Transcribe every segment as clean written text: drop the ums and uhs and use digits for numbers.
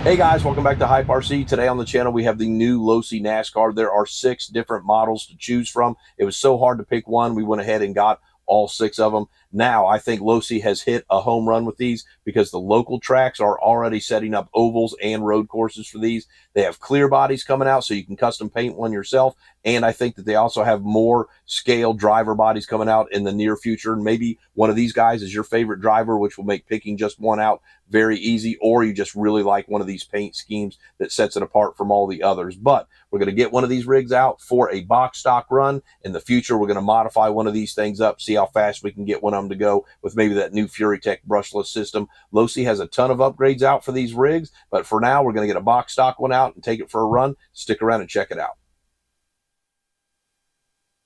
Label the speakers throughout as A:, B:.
A: Hey guys, welcome back to Hype RC. Today on the channel we have the new LOSI NASCAR. There are 6 different models to choose from. It was so hard to pick one, we went ahead and got all 6 of them. Now I think LOSI has hit a home run with these because the local tracks are already setting up ovals and road courses for these. They have clear bodies coming out so you can custom paint one yourself. And I think that they also have more scale driver bodies coming out in the near future. Maybe one of these guys is your favorite driver, which will make picking just one out very easy, or you just really like one of these paint schemes that sets it apart from all the others. But we're going to get one of these rigs out for a box stock run. In the future, we're going to modify one of these things up, see how fast we can get one of them to go with maybe that new FuryTech brushless system. LOSI has a ton of upgrades out for these rigs, but for now, we're going to get a box stock one out and take it for a run. Stick around and check it out.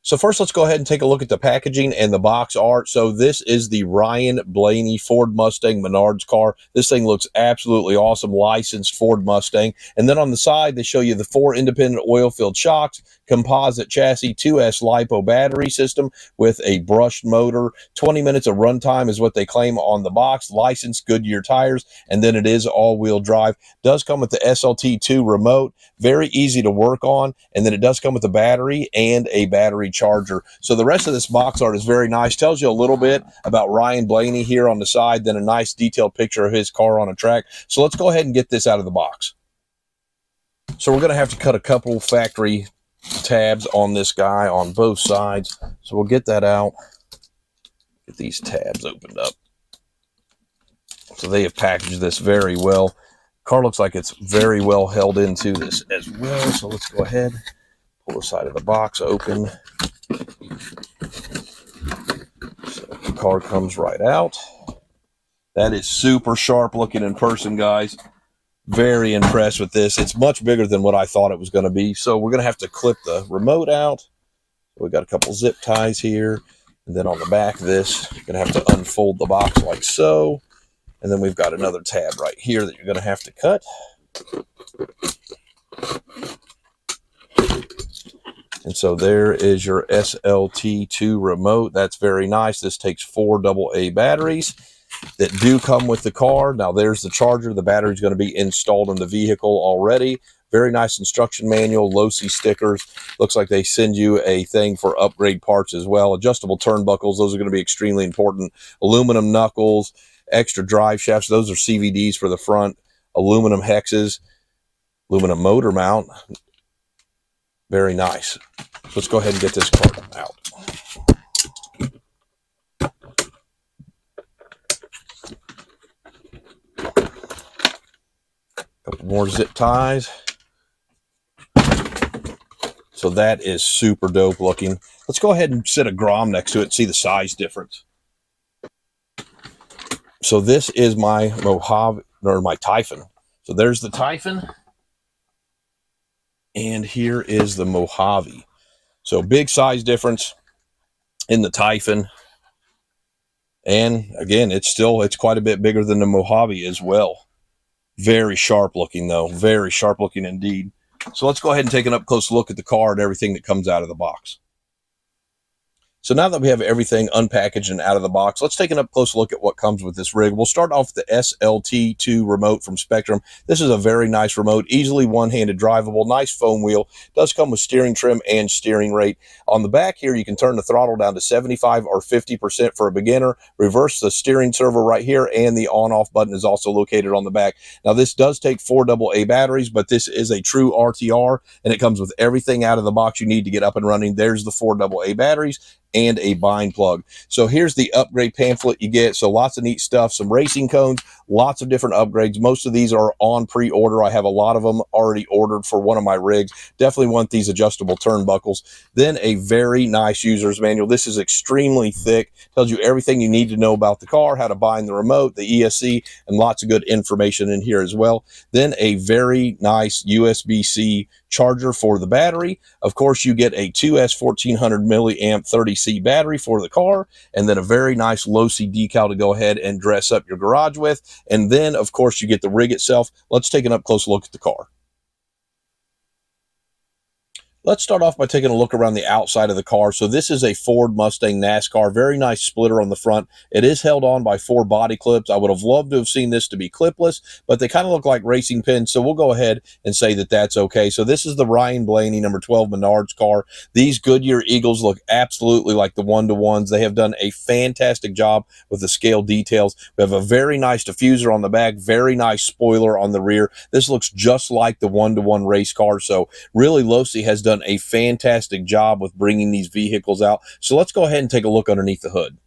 A: So first, let's go ahead and take a look at the packaging and the box art. So this is the Ryan Blaney Ford Mustang Menards car. This thing looks absolutely awesome, licensed Ford Mustang. And then on the side, they show you the 4 independent oil-filled shocks, composite chassis, 2S LiPo battery system with a brushed motor. 20 minutes of runtime is what they claim on the box. Licensed Goodyear tires, and then it is all-wheel drive. Does come with the SLT2 remote, very easy to work on, and then it does come with a battery and a battery charger. So the rest of this box art is very nice. Tells you a little bit about Ryan Blaney here on the side, then a nice detailed picture of his car on a track. So let's go ahead and get this out of the box. So we're going to have to cut a couple factory tabs on this guy on both sides. So we'll get that out. Get these tabs opened up. So they have packaged this very well. Car looks like it's very well held into this as well. So let's go ahead, pull the side of the box open. So the car comes right out. That is super sharp looking in person, guys. Very impressed with this. It's much bigger than what I thought it was going to be. So we're going to have to clip the remote out. We've got a couple zip ties here. And then on the back of this, you're going to have to unfold the box like so. And then we've got another tab right here that you're going to have to cut. And so there is your SLT2 remote. That's very nice. This takes 4 AA batteries that do come with the car. Now there's the charger. The battery is going to be installed in the vehicle already. Very nice instruction manual, LOSI stickers. Looks like they send you a thing for upgrade parts as well. Adjustable turnbuckles. Those are going to be extremely important. Aluminum knuckles, extra drive shafts. Those are CVDs for the front. Aluminum hexes, aluminum motor mount. Very nice. Let's go ahead and get this car out. Couple more zip ties. So that is super dope looking. Let's go ahead and set a Grom next to it and see the size difference. So this is my Mojave, or my Typhon. So there's the Typhon. And here is the Mojave. So big size difference in the Typhon. And again, it's quite a bit bigger than the Mojave as well. Very sharp looking though. Very sharp looking indeed. So let's go ahead and take an up close look at the car and everything that comes out of the box. So now that we have everything unpackaged and out of the box, let's take an up close look at what comes with this rig. We'll start off with the SLT2 remote from Spectrum. This is a very nice remote, easily one-handed drivable, nice foam wheel. Does come with steering trim and steering rate. On the back here, you can turn the throttle down to 75 or 50% for a beginner. Reverse the steering servo right here, and the on-off button is also located on the back. Now, this does take 4 AA batteries, but this is a true RTR, and it comes with everything out of the box you need to get up and running. There's the 4 AA batteries and a bind plug. So here's the upgrade pamphlet you get. So lots of neat stuff, some racing cones, lots of different upgrades. Most of these are on pre-order. I have a lot of them already ordered for one of my rigs. Definitely want these adjustable turnbuckles. Then a very nice user's manual. This is extremely thick. Tells you everything you need to know about the car, how to bind the remote, the ESC, and lots of good information in here as well. Then a very nice USB-C charger for the battery. Of course, you get a 2S 1400 milliamp 30C battery for the car, and then a very nice LOSI decal to go ahead and dress up your garage with. And then, of course, you get the rig itself. Let's take an up close look at the car. Let's start off by taking a look around the outside of the car. So this is a Ford Mustang NASCAR, very nice splitter on the front. It is held on by 4 body clips. I would have loved to have seen this to be clipless, but they kind of look like racing pins. So we'll go ahead and say that that's okay. So this is the Ryan Blaney number 12 Menards car. These Goodyear Eagles look absolutely like the one-to-ones. They have done a fantastic job with the scale details. We have a very nice diffuser on the back, very nice spoiler on the rear. This looks just like the one-to-one race car. So really, LOSI has done a fantastic job with bringing these vehicles out. So let's go ahead and take a look underneath the hood.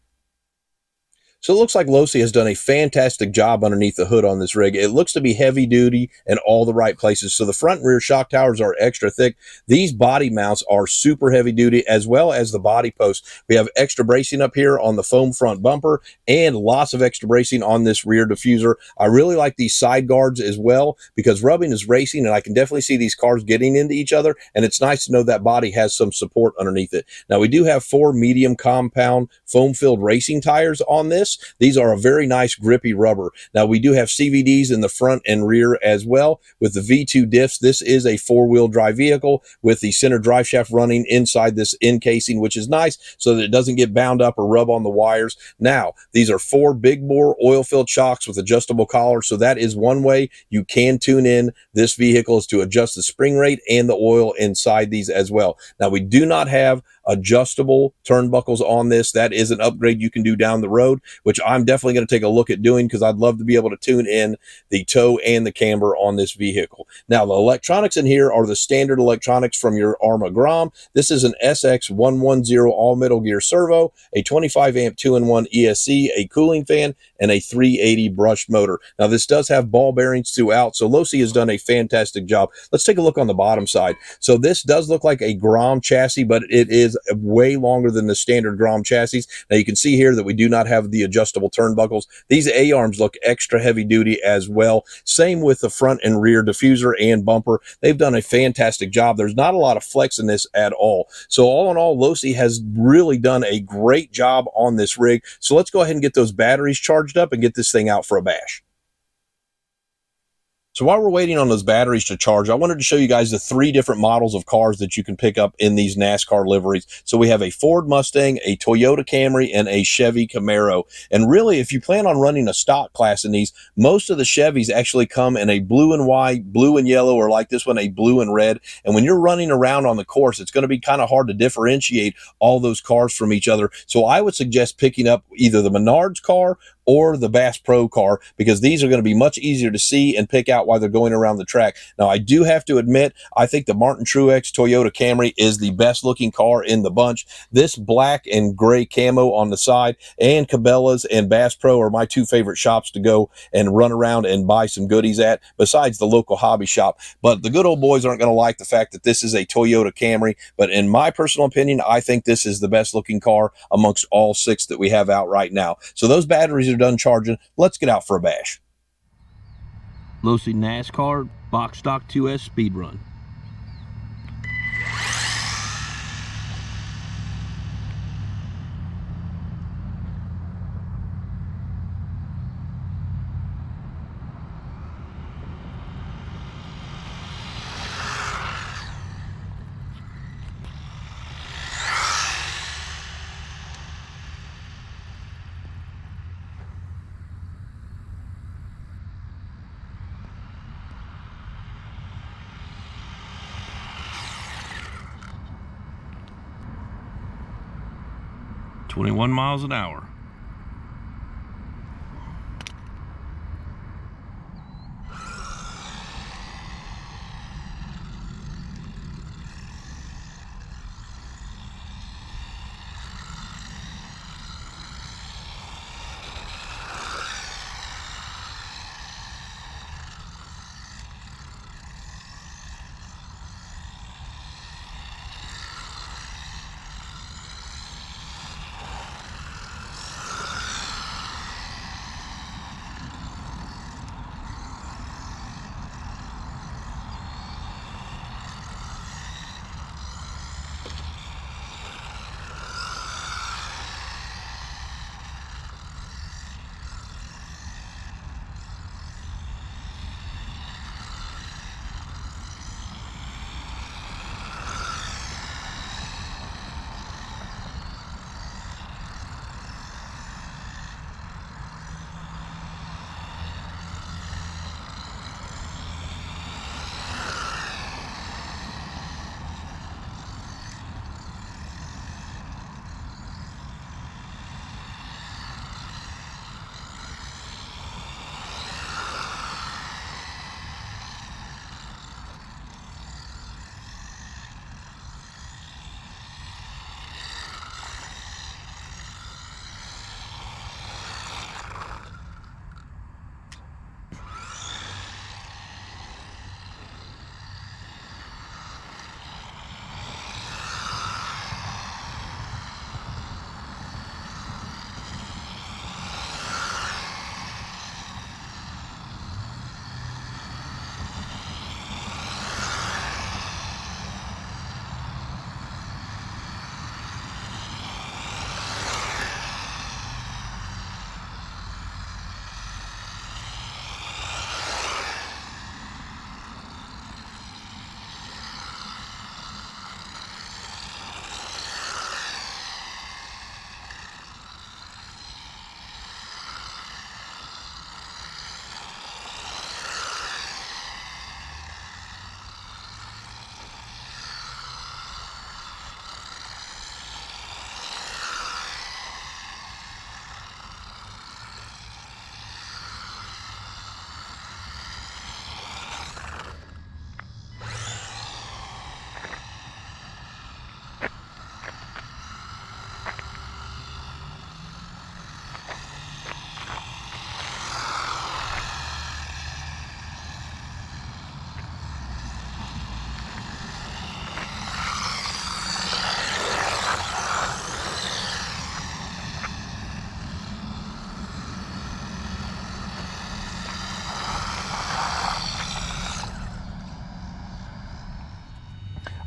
A: So it looks like LOSI has done a fantastic job underneath the hood on this rig. It looks to be heavy duty in all the right places. So the front and rear shock towers are extra thick. These body mounts are super heavy duty, as well as the body posts. We have extra bracing up here on the foam front bumper and lots of extra bracing on this rear diffuser. I really like these side guards as well, because rubbing is racing, and I can definitely see these cars getting into each other, and it's nice to know that body has some support underneath it. Now, we do have 4 medium compound foam-filled racing tires on this. These are a very nice grippy rubber. Now, we do have CVDs in the front and rear as well with the V2 diffs. This is a 4-wheel drive vehicle with the center drive shaft running inside this encasing, which is nice so that it doesn't get bound up or rub on the wires. Now, these are 4 big bore oil-filled shocks with adjustable collars. So that is one way you can tune in this vehicle, is to adjust the spring rate and the oil inside these as well. Now, we do not have adjustable turnbuckles on this. That is an upgrade you can do down the road, which I'm definitely going to take a look at doing, because I'd love to be able to tune in the tow and the camber on this vehicle. Now, the electronics in here are the standard electronics from your Arma Grom. This is an SX110 all metal gear servo, a 25 amp 2-in-1 ESC, a cooling fan, and a 380 brushed motor. Now, this does have ball bearings throughout, so LOSI has done a fantastic job. Let's take a look on the bottom side. So this does look like a Grom chassis, but it is way longer than the standard Grom chassis. Now, you can see here that we do not have the adjustable turnbuckles. These A-arms look extra heavy duty as well. Same with the front and rear diffuser and bumper. They've done a fantastic job. There's not a lot of flex in this at all. So all in all, LOSI has really done a great job on this rig. So let's go ahead and get those batteries charged up and get this thing out for a bash. So while we're waiting on those batteries to charge, I wanted to show you guys the 3 different models of cars that you can pick up in these NASCAR liveries. So we have a Ford Mustang, a Toyota Camry, and a Chevy Camaro. And really, if you plan on running a stock class in these, most of the Chevys actually come in a blue and white, blue and yellow, or like this one, a blue and red. And when you're running around on the course, it's going to be kind of hard to differentiate all those cars from each other. So I would suggest picking up either the Menards car or the Bass Pro car, because these are going to be much easier to see and pick out while they're going around the track. Now, I do have to admit, I think the Martin Truex Toyota Camry is the best looking car in the bunch. This black and gray camo on the side, and Cabela's and Bass Pro are my 2 favorite shops to go and run around and buy some goodies at, besides the local hobby shop. But the good old boys aren't going to like the fact that this is a Toyota Camry. But in my personal opinion, I think this is the best looking car amongst all 6 that we have out right now. So those batteries are done charging. Let's get out for a bash. LOSI NASCAR Box Stock 2S Speed Run. "21 miles an hour.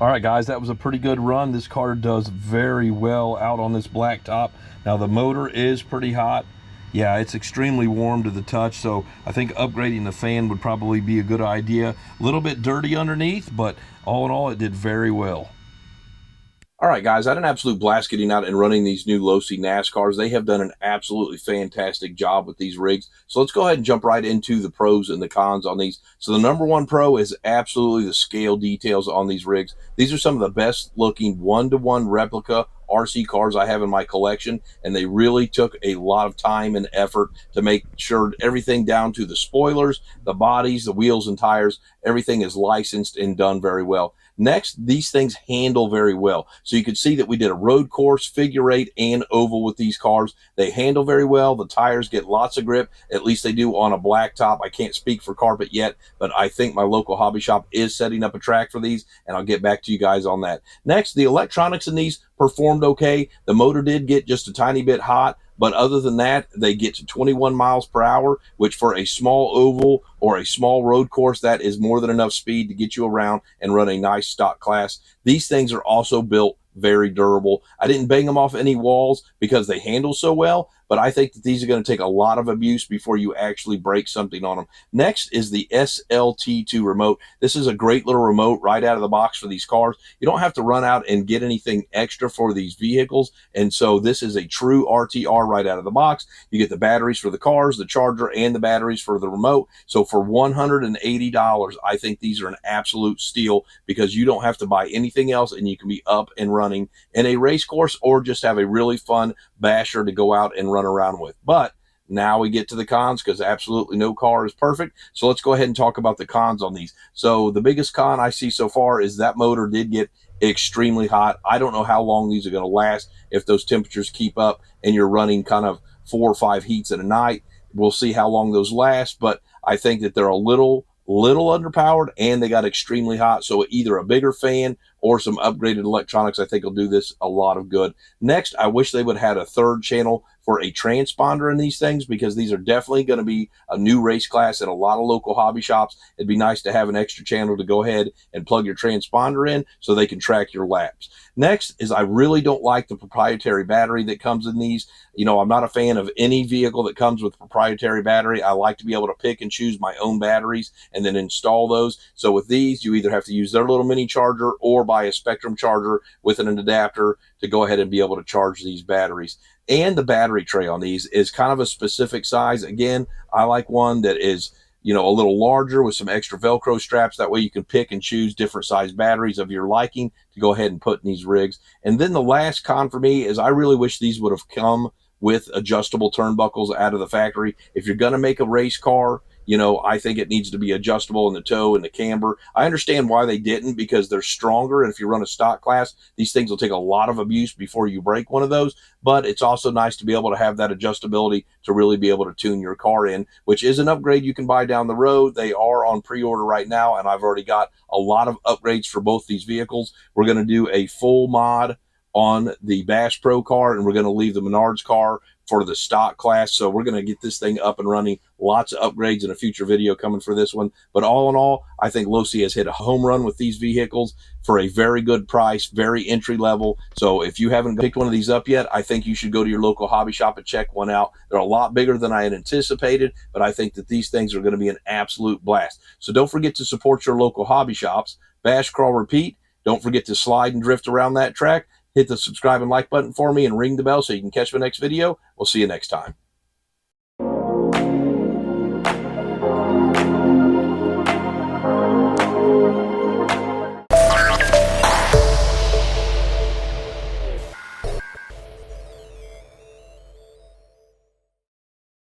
A: All right, guys, that was a pretty good run. This car does very well out on this blacktop. Now, the motor is pretty hot. Yeah, it's extremely warm to the touch, so I think upgrading the fan would probably be a good idea. A little bit dirty underneath, but all in all, it did very well. All right, guys, I had an absolute blast getting out and running these new LOSI NASCARs. They have done an absolutely fantastic job with these rigs. So let's go ahead and jump right into the pros and the cons on these. So the number one pro is absolutely the scale details on these rigs. These are some of the best looking one-to-one replica RC cars I have in my collection, and they really took a lot of time and effort to make sure everything down to the spoilers, the bodies, the wheels and tires, everything is licensed and done very well. Next, these things handle very well. So you can see that we did a road course, figure eight, and oval with these cars. They handle very well. The tires get lots of grip. At least they do on a blacktop. I can't speak for carpet yet, but I think my local hobby shop is setting up a track for these, and I'll get back to you guys on that. Next, the electronics in these performed okay. The motor did get just a tiny bit hot, but other than that, they get to 21 miles per hour, which for a small oval or a small road course, that is more than enough speed to get you around and run a nice stock class. These things are also built very durable. I didn't bang them off any walls because they handle so well, but I think that these are going to take a lot of abuse before you actually break something on them. Next is the SLT2 remote. This is a great little remote right out of the box for these cars. You don't have to run out and get anything extra for these vehicles, and so this is a true RTR right out of the box. You get the batteries for the cars, the charger, and the batteries for the remote. So for $180, I think these are an absolute steal because you don't have to buy anything else, and you can be up and running in a race course or just have a really fun basher to go out and run around with. But now we get to the cons because absolutely no car is perfect. So let's go ahead and talk about the cons on these. So the biggest con I see so far is that motor did get extremely hot. I don't know how long these are going to last if those temperatures keep up and you're running kind of 4 or 5 heats in a night. We'll see how long those last, but I think that they're a little underpowered and they got extremely hot. So either a bigger fan or some upgraded electronics, I think will do this a lot of good. Next, I wish they would have had a third channel for a transponder in these things because these are definitely going to be a new race class at a lot of local hobby shops. It'd be nice to have an extra channel to go ahead and plug your transponder in so they can track your laps. Next is I really don't like the proprietary battery that comes in these. You know, I'm not a fan of any vehicle that comes with proprietary battery. I like to be able to pick and choose my own batteries and then install those. So with these, you either have to use their little mini charger or buy a Spectrum charger with an adapter to go ahead and be able to charge these batteries. And the battery tray on these is kind of a specific size. Again, I like one that is, you know, a little larger with some extra Velcro straps. That way you can pick and choose different size batteries of your liking to go ahead and put in these rigs. And then the last con for me is I really wish these would have come with adjustable turnbuckles out of the factory. If you're going to make a race car, you know, I think it needs to be adjustable in the toe and the camber. I understand why they didn't because they're stronger. And if you run a stock class, these things will take a lot of abuse before you break one of those. But it's also nice to be able to have that adjustability to really be able to tune your car in, which is an upgrade you can buy down the road. They are on pre-order right now, and I've already got a lot of upgrades for both these vehicles. We're going to do a full mod on the Bass Pro car, and we're going to leave the Menards car for the stock class. So we're going to get this thing up and running. Lots of upgrades in a future video coming for this one. But all in all, I think LOSI has hit a home run with these vehicles for a very good price, very entry level. So if you haven't picked one of these up yet, I think you should go to your local hobby shop and check one out. They're a lot bigger than I had anticipated, but I think that these things are going to be an absolute blast. So don't forget to support your local hobby shops. Bash, crawl, repeat. Don't forget to slide and drift around that track. Hit the subscribe and like button for me and ring the bell so you can catch my next video. We'll see you next time.